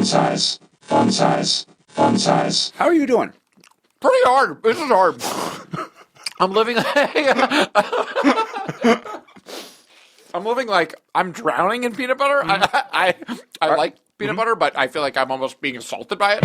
size, fun size, fun size. How are you doing? Pretty hard. This is hard. I'm living like I'm drowning in peanut butter. I like peanut butter, but I feel like I'm almost being assaulted by it.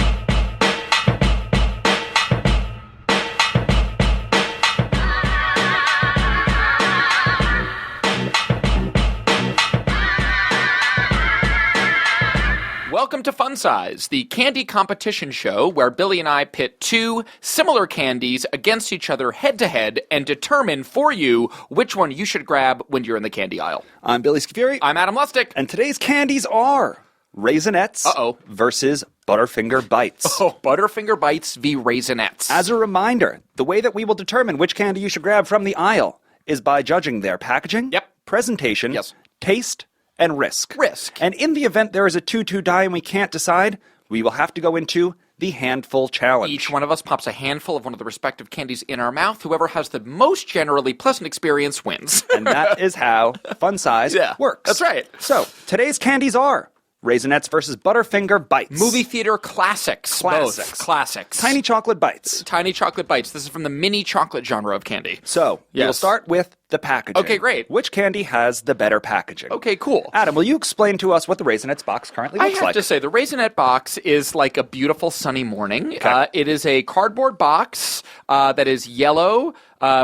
Welcome to Fun Size, the candy competition show where Billy and I pit two similar candies against each other head-to-head and determine for you which one you should grab when you're in the candy aisle. I'm Billy Scafuri. I'm Adam Lustick. And today's candies are Raisinets versus Butterfinger Bites. Oh, Butterfinger Bites v. Raisinets. As a reminder, the way that we will determine which candy you should grab from the aisle is by judging their packaging, presentation, taste, and risk. And in the event there is a 2-2 die and we can't decide, we will have to go into the handful challenge. Each one of us pops a handful of one of the respective candies in our mouth. Whoever has the most generally pleasant experience wins. And that is how Fun Size works. That's right. So, today's candies are Raisinets versus Butterfinger Bites. Movie theater classics. Both. Classics. Tiny chocolate bites. Tiny chocolate bites. This is from the mini chocolate genre of candy. So, we'll start with the packaging. Okay, great. Which candy has the better packaging? Okay, cool. Adam, will you explain to us what the Raisinets box currently looks like? I have to say, the Raisinette box is like a beautiful sunny morning. Okay. It is a cardboard box that is yellow,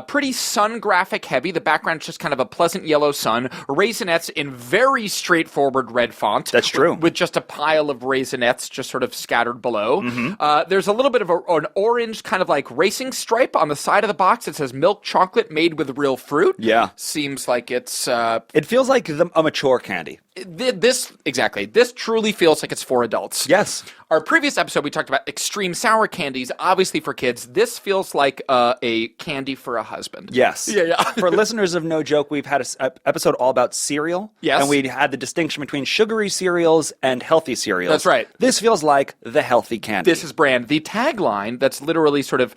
pretty sun graphic heavy. The background is just kind of a pleasant yellow sun. Raisinets in very straightforward red font. That's true. With just a pile of Raisinets just sort of scattered below. Mm-hmm. There's a little bit of an orange kind of like racing stripe on the side of the box. It says milk chocolate made with real fruit. Yeah. Seems like it's... it feels like a mature candy. This truly feels like it's for adults. Yes. Our previous episode, we talked about extreme sour candies, obviously for kids. This feels like a candy for a husband. Yes. Yeah. For listeners of No Joke, we've had an episode all about cereal. Yes. And we had the distinction between sugary cereals and healthy cereals. That's right. This feels like the healthy candy. This is brand. The tagline that's literally sort of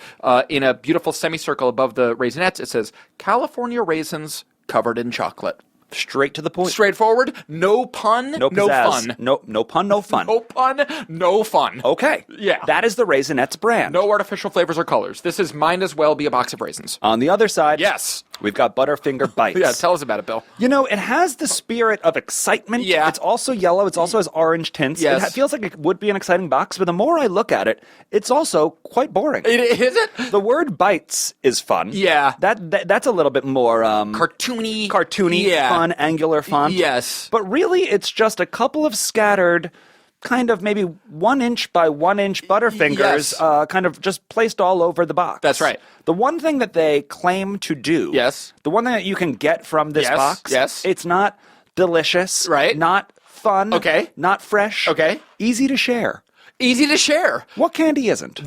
in a beautiful semicircle above the Raisinets, it says, California raisins covered in chocolate. Straight to the point. Straightforward. No pun, no fun. No pun, no fun. No pun, no fun. Okay. Yeah. That is the Raisinets brand. No artificial flavors or colors. This might as well be a box of raisins. On the other side, yes, we've got Butterfinger Bites. Yeah, tell us about it, Bill. You know, it has the spirit of excitement. Yeah. It's also yellow. It also has orange tints. Yes. It feels like it would be an exciting box, but the more I look at it, it's also quite boring. Is it? The word bites is fun. Yeah. That's a little bit more... cartoony, fun, angular font. Yes. But really, it's just a couple of scattered... kind of maybe 1 inch by 1 inch Butterfingers, kind of just placed all over the box. That's right. The one thing that they claim to do, the one thing that you can get from this box, it's not delicious, right? Not fun, okay, not fresh, okay, easy to share. Easy to share. What candy isn't?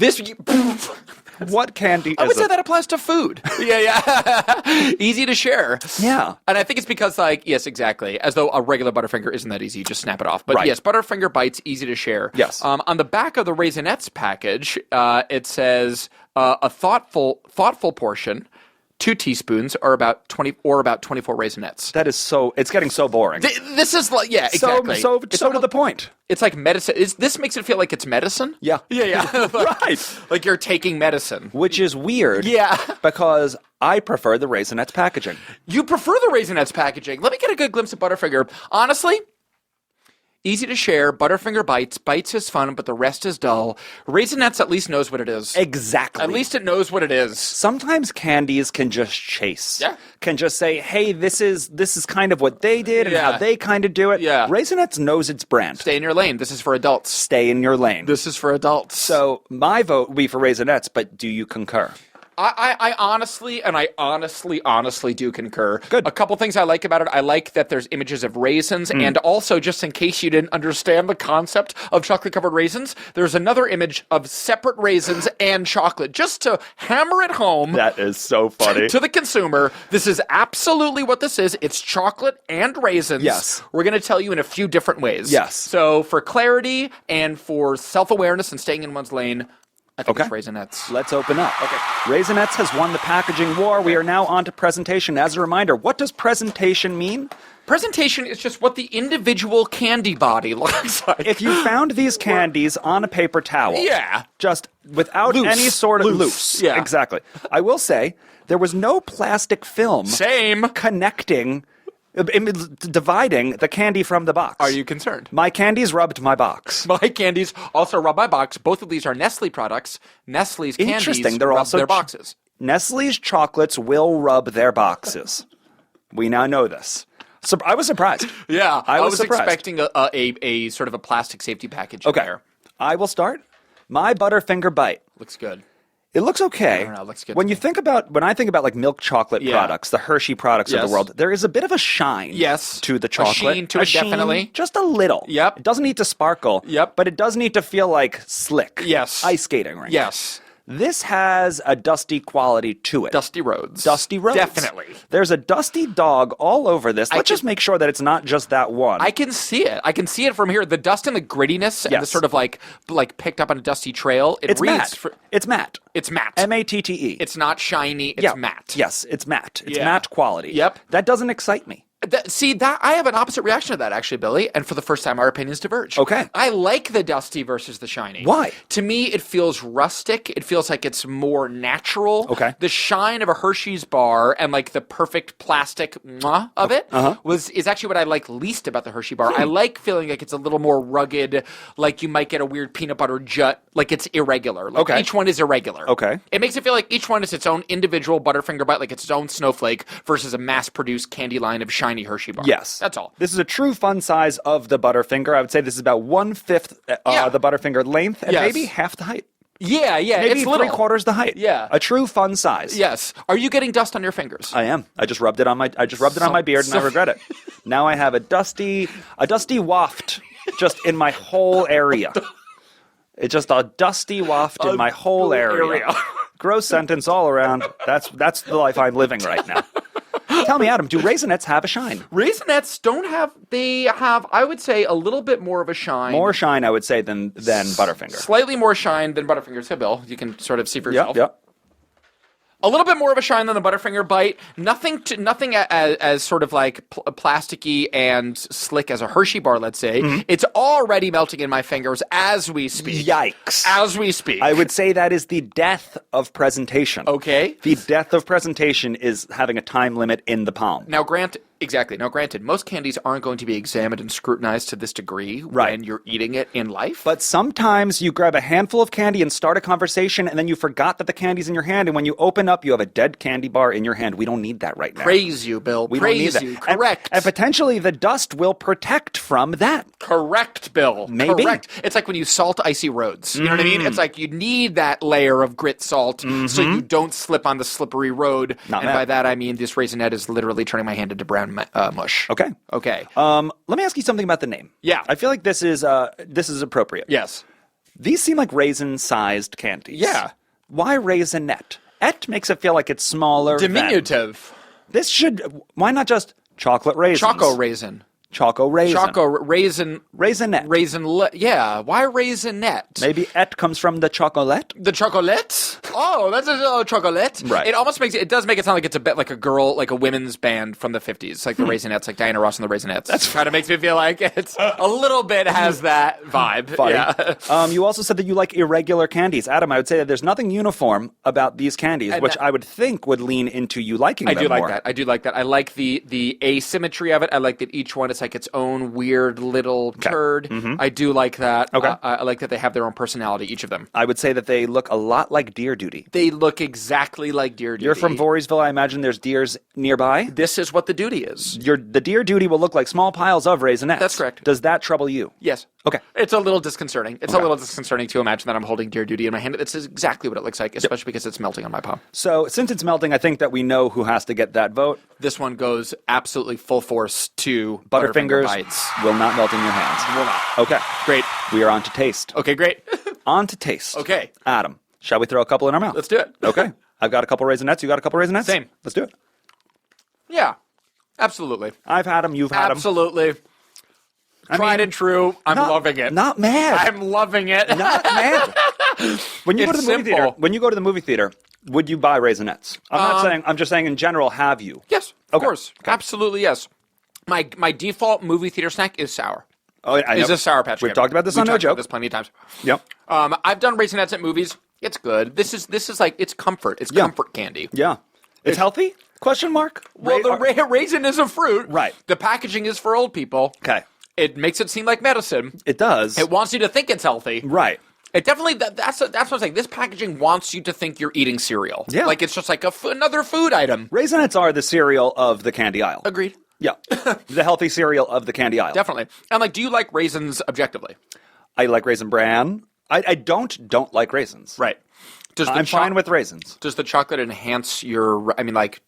What candy isn't? I would say that applies to food. Yeah. Easy to share. Yeah. And I think it's because, yes, exactly. As though a regular Butterfinger isn't that easy. You just snap it off. But yes, Butterfinger Bites, easy to share. Yes. On the back of the Raisinets package, it says a thoughtful portion. 2 teaspoons or about 24 Raisinets. That is so... It's getting so boring. This is like... Yeah, exactly. So to the point. It's like medicine. This makes it feel like it's medicine? Yeah. Yeah. Right. Like you're taking medicine. Which is weird. Yeah. Because I prefer the Raisinets packaging. You prefer the Raisinets packaging. Let me get a good glimpse of Butterfinger. Honestly... easy to share. Butterfinger Bites. Bites is fun, but the rest is dull. Raisinets at least knows what it is. Exactly. At least it knows what it is. Sometimes candies can just chase. Yeah. Can just say, hey, this is kind of what they did and how they kind of do it. Yeah. Raisinets knows its brand. Stay in your lane. This is for adults. Stay in your lane. This is for adults. So my vote would be for Raisinets, but do you concur? I honestly do concur. Good. A couple things I like about it. I like that there's images of raisins, and also, just in case you didn't understand the concept of chocolate-covered raisins, there's another image of separate raisins and chocolate, just to hammer it home. That is so funny. To the consumer, this is absolutely what this is. It's chocolate and raisins. Yes. We're going to tell you in a few different ways. Yes. So for clarity and for self-awareness and staying in one's lane, I think it's Raisinets. Let's open up. Okay. Raisinets has won the packaging war. We are now on to presentation. As a reminder, what does presentation mean? Presentation is just what the individual candy body looks like. If you found these candies on a paper towel. Yeah. Just without any sort of loose. Yeah. Exactly. I will say, there was no plastic film. Same. Connecting, dividing the candy from the box. Are you concerned? My candies rubbed my box. My candies also rub my box. Both of these are Nestle products. Nestle's candies Interesting. They're rub also their boxes. Nestle's chocolates will rub their boxes. We now know this. So I was surprised. Yeah, I was surprised. Expecting a sort of a plastic safety package. Okay, there. I will start. My Butterfinger Bite Looks good. It looks okay. I don't know, it looks good when to you me. think about when I think about like milk chocolate products, the Hershey products of the world, there is a bit of a shine to the chocolate. A sheen to it, definitely. Just a little. Yep. It doesn't need to sparkle. Yep. But it does need to feel like slick. Yes. Ice skating rink. Yes. This has a dusty quality to it. Dusty roads. Dusty roads. Definitely. There's a dusty dog all over this. Let's just make sure that it's not just that one. I can see it. I can see it from here. The dust and the grittiness and the sort of like picked up on a dusty trail. It's matte. It's matte. It's matte. M-A-T-T-E. It's not shiny. It's matte. Yes, it's matte. It's matte quality. Yep. That doesn't excite me. I have an opposite reaction to that, actually, Billy, and for the first time, our opinions diverge. Okay. I like the dusty versus the shiny. Why? To me, it feels rustic. It feels like it's more natural. Okay. The shine of a Hershey's bar and, like, the perfect plastic of it is actually what I like least about the Hershey bar. I like feeling like it's a little more rugged, like you might get a weird peanut butter jut, like it's irregular. Like each one is irregular. Okay. It makes it feel like each one is its own individual Butterfinger Bite, like it's its own snowflake versus a mass-produced candy line of shiny Hershey bar. Yes. That's all. This is a true fun size of the Butterfinger. I would say this is about 1/5 the Butterfinger length and maybe half the height. Yeah, Maybe it's little. 3/4 the height. Yeah. A true fun size. Yes. Are you getting dust on your fingers? I am. I just rubbed it on my beard and I regret it. Now I have a dusty waft just in my whole area. It's just a dusty waft in my whole area. Gross sentence all around. That's the life I'm living right now. Tell me, Adam, do Raisinets have a shine? Raisinets don't have. They have, I would say, a little bit more of a shine. More shine, I would say, than Butterfinger. Slightly more shine than Butterfinger. So, Bill, you can sort of see for yourself. Yep. A little bit more of a shine than the Butterfinger Bite. Nothing as sort of like plasticky and slick as a Hershey bar, let's say. Mm-hmm. It's already melting in my fingers as we speak. Yikes. As we speak. I would say that is the death of presentation. Okay. The death of presentation is having a time limit in the palm. Now, granted, most candies aren't going to be examined and scrutinized to this degree when you're eating it in life. But sometimes you grab a handful of candy and start a conversation, and then you forgot that the candy's in your hand, and when you open up, you have a dead candy bar in your hand. We don't need that right now. Praise you, Bill. We Praise don't need you. that. Correct. And potentially the dust will protect from that. Correct, Bill. Maybe. Correct. It's like when you salt icy roads. You know what I mean? It's like you need that layer of grit salt so you don't slip on the slippery road. By that, I mean this Raisinette is literally turning my hand into brown mush. Okay. Let me ask you something about the name. Yeah. I feel like this is appropriate. Yes. These seem like raisin-sized candies. Yeah. Why Raisinette? Et makes it feel like it's smaller. Diminutive. Why not just chocolate raisins? Choco raisin. Choco raisin. Choco raisin. Raisinette. Yeah. Why Raisinette? Maybe et comes from the chocolate? The chocolate? Oh, that's a chocolate. Right. It almost makes it does make it sound like it's a bit like a girl, like a women's band from the 50s, like the Raisinets, like Diana Ross and the Raisinets. That's kind of makes me feel like it's a little bit has that vibe. Funny. Yeah. You also said that you like irregular candies. Adam, I would say that there's nothing uniform about these candies, which I would think would lean into you liking them more. I do like that. I like the asymmetry of it. I like that each one is like its own weird little turd. Mm-hmm. I do like that. Okay. I like that they have their own personality, each of them. I would say that they look a lot like Deer Duty. They look exactly like Deer Duty. You're from Voorheesville. I imagine there's deers nearby. This is what the duty is. The Deer Duty will look like small piles of Raisinets. That's correct. Does that trouble you? Yes. Okay. It's a little disconcerting. It's a little disconcerting to imagine that I'm holding Deer Duty in my hand. It's exactly what it looks like, especially because it's melting on my palm. So since it's melting, I think that we know who has to get that vote. This one goes absolutely full force to Butterfingers Bites. Will not melt in your hands. Will not. Okay. Great. We are on to taste. Okay, great. On to taste. Okay. Adam, shall we throw a couple in our mouth? Let's do it. Okay. I've got a couple Raisinets. You got a couple Raisinets? Same. Let's do it. Yeah. Absolutely. I've had them. You've had them. Absolutely. Tried and true. I'm loving it. Not mad. I'm loving it. Not mad. When you go to It's the movie simple. theater, would you buy Raisinets? I'm just saying in general, have you? Yes, of Okay. course. Okay. Absolutely, yes. My default movie theater snack is sour. Oh, I Is know. a Sour Patch Kid. We've talked about this on No We've talked Joke. about this plenty of times. Yep. I've done Raisinets at movies. It's good. This is like, it's comfort. It's comfort candy. Yeah. It's healthy? Question mark? Well, raisin is a fruit. Right. The packaging is for old people. Okay. It makes it seem like medicine. It does. It wants you to think it's healthy. Right. It definitely, that's what I'm saying. This packaging wants you to think you're eating cereal. Yeah. Like it's just like another food item. Raisinets are the cereal of the candy aisle. Agreed. Yeah. The healthy cereal of the candy aisle. Definitely. And like, do you like raisins objectively? I like Raisin Bran. I don't like raisins. Right. I'm fine with raisins. Does the chocolate enhance your,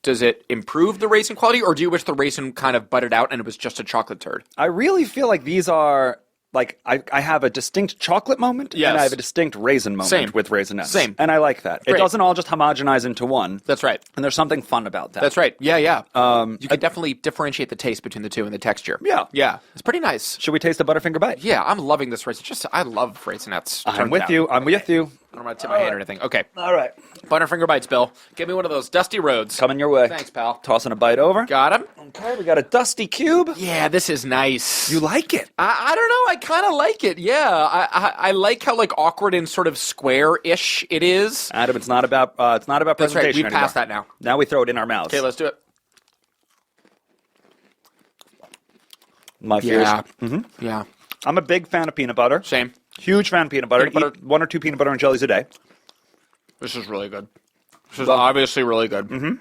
does it improve the raisin quality, or do you wish the raisin kind of buttered out and it was just a chocolate turd? I really feel like these are, like, I have a distinct chocolate moment, Yes. and I have a distinct raisin moment Same. with Raisinets. Same. And I like that. Great. It doesn't all just homogenize into one. That's right. And there's something fun about that. That's right. Yeah, yeah. You can definitely differentiate the taste between the two and the texture. Yeah. Yeah. It's pretty nice. Should we taste the Butterfinger Bite? Yeah, I'm loving this raisin. I love Raisinets. I'm with you. I'm with you. I don't want to tip my hand or anything. Okay. All right. Butterfinger Bites, Bill. Give me one of those dusty roads. Coming your way. Thanks, pal. Tossing a bite over. Got him. Okay, we got a dusty cube. Yeah, this is nice. You like it? I don't know. I kind of like it. Yeah, I like how like awkward and sort of square-ish it is. Adam, it's not about That's right. presentation We passed that anymore. now. Now we throw it in our mouths. Okay, let's do it. My fears. Yeah. Mm-hmm. Yeah. I'm a big fan of peanut butter. Same. Huge fan of peanut butter. Peanut butter. Eat 1 or 2 peanut butter and jellies a day. This is really good. This is obviously really good. Mm-hmm.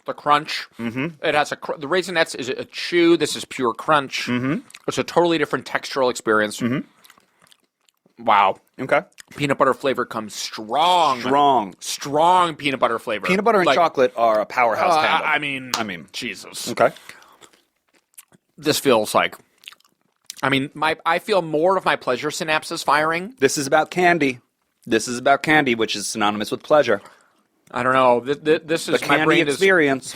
The crunch. Mm-hmm. It has the Raisinets is a chew. This is pure crunch. Mm-hmm. It's a totally different textural experience. Mm-hmm. Wow. Okay. Peanut butter flavor comes strong. Strong peanut butter flavor. Peanut butter and chocolate are a powerhouse tandem. I mean, Jesus. Okay. This feels like, I feel more of my pleasure synapses firing. This is about candy. This is about candy, which is synonymous with pleasure. I don't know. This is The my candy brain experience.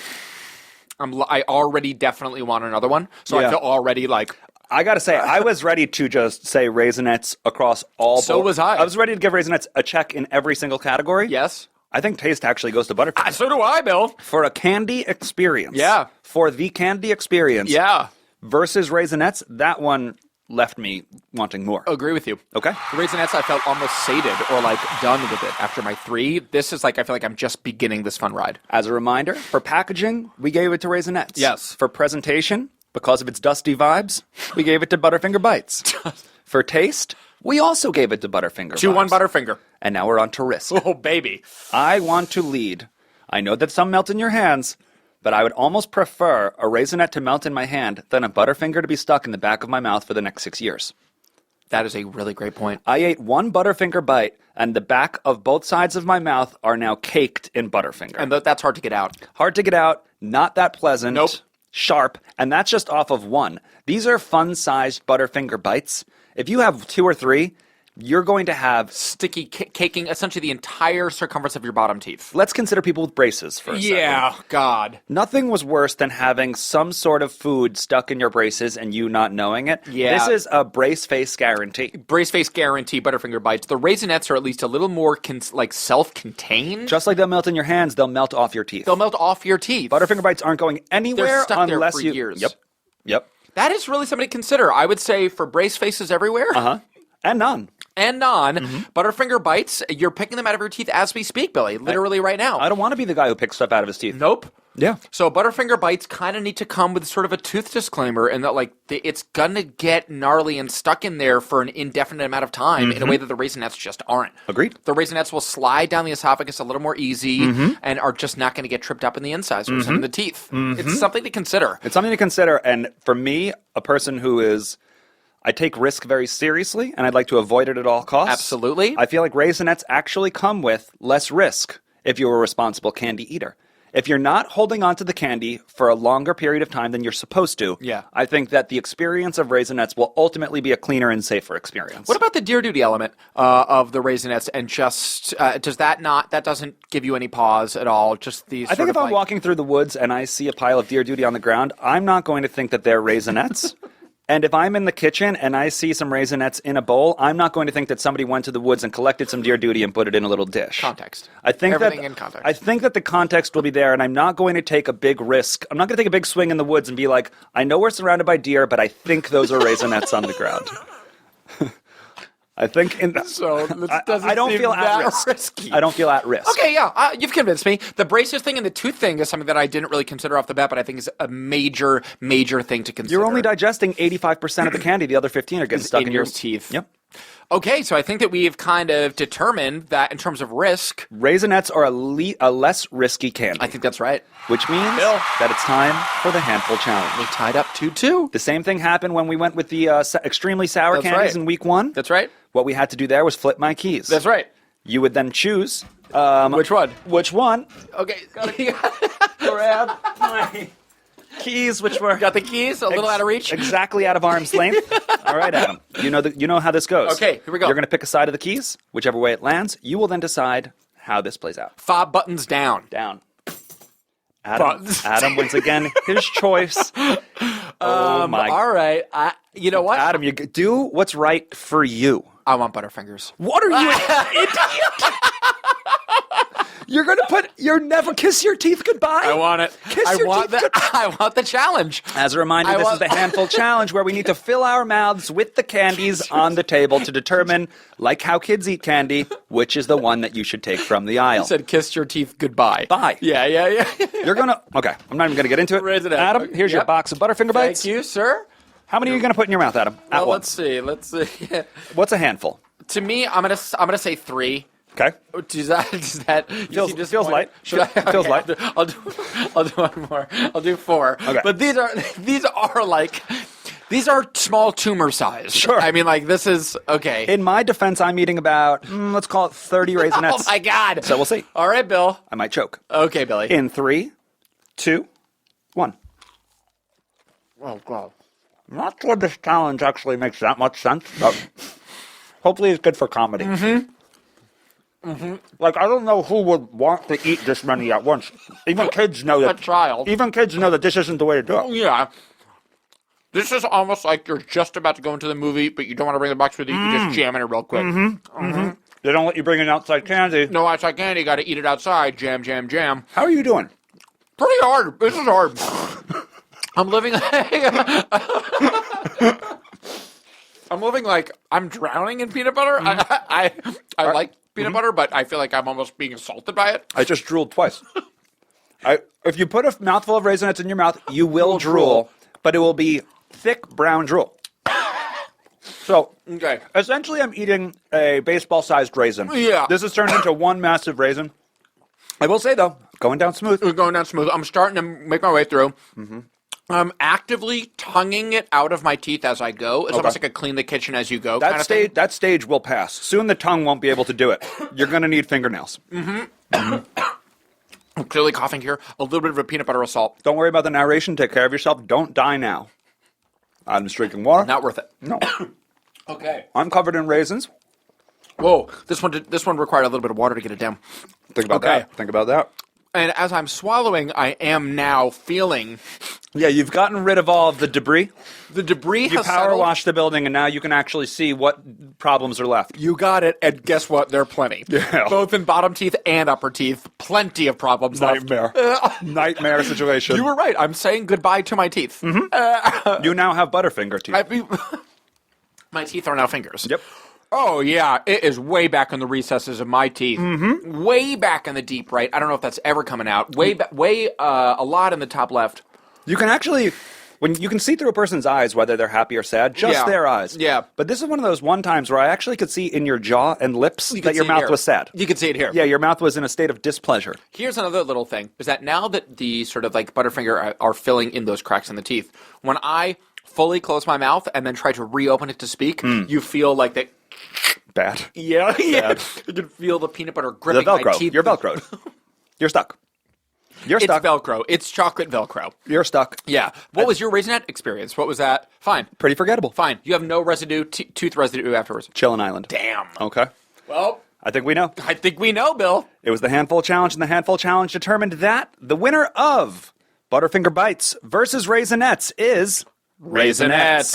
I already definitely want another one. So Yeah. I feel already like. I gotta say, I was ready to just say Raisinets across all. So was I. I was ready to give Raisinets a check in every single category. Yes. I think taste actually goes to Butterfinger. So do I, Bill. For a candy experience. Yeah. For the candy experience. Yeah. Versus Raisinets, that one left me wanting more. Agree with you. Okay. The Raisinets, I felt almost sated or like done with it after my 3. This is like, I feel like I'm just beginning this fun ride. As a reminder, for packaging, we gave it to Raisinets. Yes. For presentation, because of its dusty vibes, we gave it to Butterfinger Bites. For taste, we also gave it to Butterfinger 2-1 Bites. Butterfinger. And now we're on to risk. Oh, baby. I want to lead. I know that some melt in your hands, but I would almost prefer a Raisinet to melt in my hand than a Butterfinger to be stuck in the back of my mouth for the next 6 years. That is a really great point. I ate one Butterfinger bite, and the back of both sides of my mouth are now caked in Butterfinger. And that's hard to get out. Hard to get out, not that pleasant. Nope. Sharp, and that's just off of one. These are fun-sized Butterfinger bites. If you have 2 or 3, you're going to have... Sticky, caking essentially the entire circumference of your bottom teeth. Let's consider people with braces for a second. God. Nothing was worse than having some sort of food stuck in your braces and you not knowing it. Yeah. This is a brace face guarantee. Brace face guarantee Butterfinger Bites. The Raisinets are at least a little more self-contained. Just like they'll melt in your hands, they'll melt off your teeth. They'll melt off your teeth. Butterfinger bites aren't going anywhere They're stuck there unless for you... years. Yep. That is really something to consider. I would say for brace faces everywhere. Uh-huh. And none. And Butterfinger Bites, you're picking them out of your teeth as we speak, Billy. Literally right now. I don't want to be the guy who picks stuff out of his teeth. Nope. Yeah. So Butterfinger Bites kind of need to come with sort of a tooth disclaimer, and that it's gonna get gnarly and stuck in there for an indefinite amount of time in a way that the Raisinets just aren't. Agreed. The Raisinets will slide down the esophagus a little more easy and are just not going to get tripped up in the incisors and in the teeth. It's something to consider. It's something to consider, and for me, a person who is... I take risk very seriously, and I'd like to avoid it at all costs. Absolutely. I feel like Raisinets actually come with less risk if you're a responsible candy eater. If you're not holding on to the candy for a longer period of time than you're supposed to, I think that the experience of Raisinets will ultimately be a cleaner and safer experience. What about the Dear Duty element of the Raisinets, and just does that doesn't give you any pause at all? Just these. I think if I'm walking through the woods and I see a pile of Dear Duty on the ground, I'm not going to think that they're Raisinets. And if I'm in the kitchen and I see some Raisinets in a bowl, I'm not going to think that somebody went to the woods and collected some Dear Duty and put it in a little dish. Context. I think Everything in context. I think that the context will be there, and I'm not going to take a big risk. I'm not going to take a big swing in the woods and be like, I know we're surrounded by deer, but I think those are Raisinets on the ground. I think I don't feel at risk. Risky. I don't feel at risk. Okay, yeah, you've convinced me. The braces thing and the tooth thing is something that I didn't really consider off the bat, but I think is a major, major thing to consider. You're only digesting 85% of the candy. The other 15 are getting stuck in your teeth. Yep. Okay, so I think that we've kind of determined that in terms of risk, Raisinets are a less risky candy. I think that's right. Which means that it's time for the handful challenge. We tied up 2-2. The same thing happened when we went with the extremely sour candies in week 1. That's right. What we had to do there was flip my keys. That's right. You would then choose... which one? Which one? Okay. Grab my keys, which were... Got the keys? A little out of reach? Exactly out of arm's length. All right, Adam. You know how this goes. Okay, here we go. You're going to pick a side of the keys. Whichever way it lands, you will then decide how this plays out. Fob buttons down. Down. Adam wins again. His choice. Oh, my. All right. You know what? Adam, you do what's right for you. I want Butterfingers. What are you, an idiot? You're going to never kiss your teeth goodbye? I want it. I want the challenge. As a reminder, this is the handful challenge where we need to fill our mouths with the candies on the table to determine, like how kids eat candy, which is the one that you should take from the aisle. You said kiss your teeth goodbye. Bye. Yeah. You're going to... Okay, I'm not even going to get into it. Raisinets. Adam, here's your box of Butterfinger Bites. Thank you, sir. How many are you going to put in your mouth, Adam? Well, let's see. What's a handful? To me, I'm gonna say 3. Okay. Does that feels light? Feels light. I'll do one more. I'll do 4. Okay. But these are small tumor size. Sure. I mean, like, this is okay. In my defense, I'm eating about let's call it 30 Raisinets. Oh my God. So we'll see. All right, Bill. I might choke. Okay, Billy. In 3, 2, 1. Oh God. I'm not sure this challenge actually makes that much sense, but hopefully it's good for comedy. Like, I don't know who would want to eat this many at once. Even kids know that. A child. Even kids know that this isn't the way to do it. Yeah. This is almost like you're just about to go into the movie, but you don't want to bring the box with you. You just jam in it real quick. They don't let you bring in outside candy. No outside candy. Got to eat it outside. Jam, jam, jam. How are you doing? Pretty hard. This is hard. I'm living like I'm drowning in peanut butter. I like peanut butter, but I feel like I'm almost being assaulted by it. I just drooled twice. If you put a mouthful of Raisinets in your mouth, you will drool, but it will be thick brown drool. So, okay. Essentially, I'm eating a baseball-sized raisin. Yeah. This has turned into one massive raisin. I will say, though, going down smooth. We're going down smooth. I'm starting to make my way through. I'm actively tonguing it out of my teeth as I go. It's almost like a clean the kitchen as you go kind of thing. That stage will pass. Soon the tongue won't be able to do it. You're going to need fingernails. I'm clearly coughing here. A little bit of a peanut butter assault. Don't worry about the narration. Take care of yourself. Don't die now. I'm just drinking water. Not worth it. No. Okay. I'm covered in raisins. Whoa. This one required a little bit of water to get it down. Think about that. Think about that. And as I'm swallowing, I am now feeling... Yeah, you've gotten rid of all of the debris. The debris You has power settled. washed the building, and now you can actually see what problems are left. You got it, and guess what? There are plenty. Yeah. Both in bottom teeth and upper teeth. Plenty of problems Nightmare. left. Nightmare situation. You were right. I'm saying goodbye to my teeth. You now have Butterfinger teeth. My teeth are now fingers. Yep. Oh, yeah. It is way back in the recesses of my teeth. Way back in the deep right. I don't know if that's ever coming out. A lot in the top left. You can actually... When you can see through a person's eyes whether they're happy or sad, just their eyes. Yeah. But this is one of those times where I actually could see in your jaw and lips that your mouth was sad. You can see it here. Yeah, your mouth was in a state of displeasure. Here's another little thing, is that now that the sort of like Butterfinger are filling in those cracks in the teeth, when I fully close my mouth and then try to reopen it to speak, you feel like that... Bad. Yeah. Bad. You can feel the peanut butter gripping The Velcro. my teeth. You're Velcroed. You're stuck. You're stuck. It's Velcro. It's chocolate Velcro. You're stuck. Yeah. What was your Raisinette experience? What was that? Fine. Pretty forgettable. Fine. You have no residue, tooth residue afterwards. Chillin' Island. Damn. Okay. Well, I think we know. I think we know, Bill. It was the handful challenge, and the handful challenge determined that the winner of Butterfinger Bites versus Raisinets is Raisinets.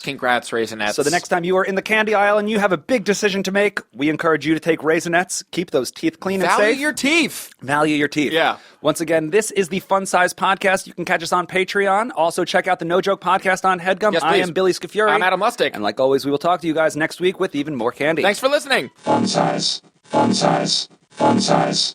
Congrats, Raisinets. So the next time you are in the candy aisle and you have a big decision to make, we encourage you to take Raisinets. Keep those teeth clean and safe. Value your teeth. Value your teeth. Yeah. Once again, this is the Fun Size Podcast. You can catch us on Patreon. Also, check out the No Joke Podcast on HeadGum. Yes, I please. am Billy Scafuri. I'm Adam Lustick. And like always, we will talk to you guys next week with even more candy. Thanks for listening. Fun size. Fun size. Fun size.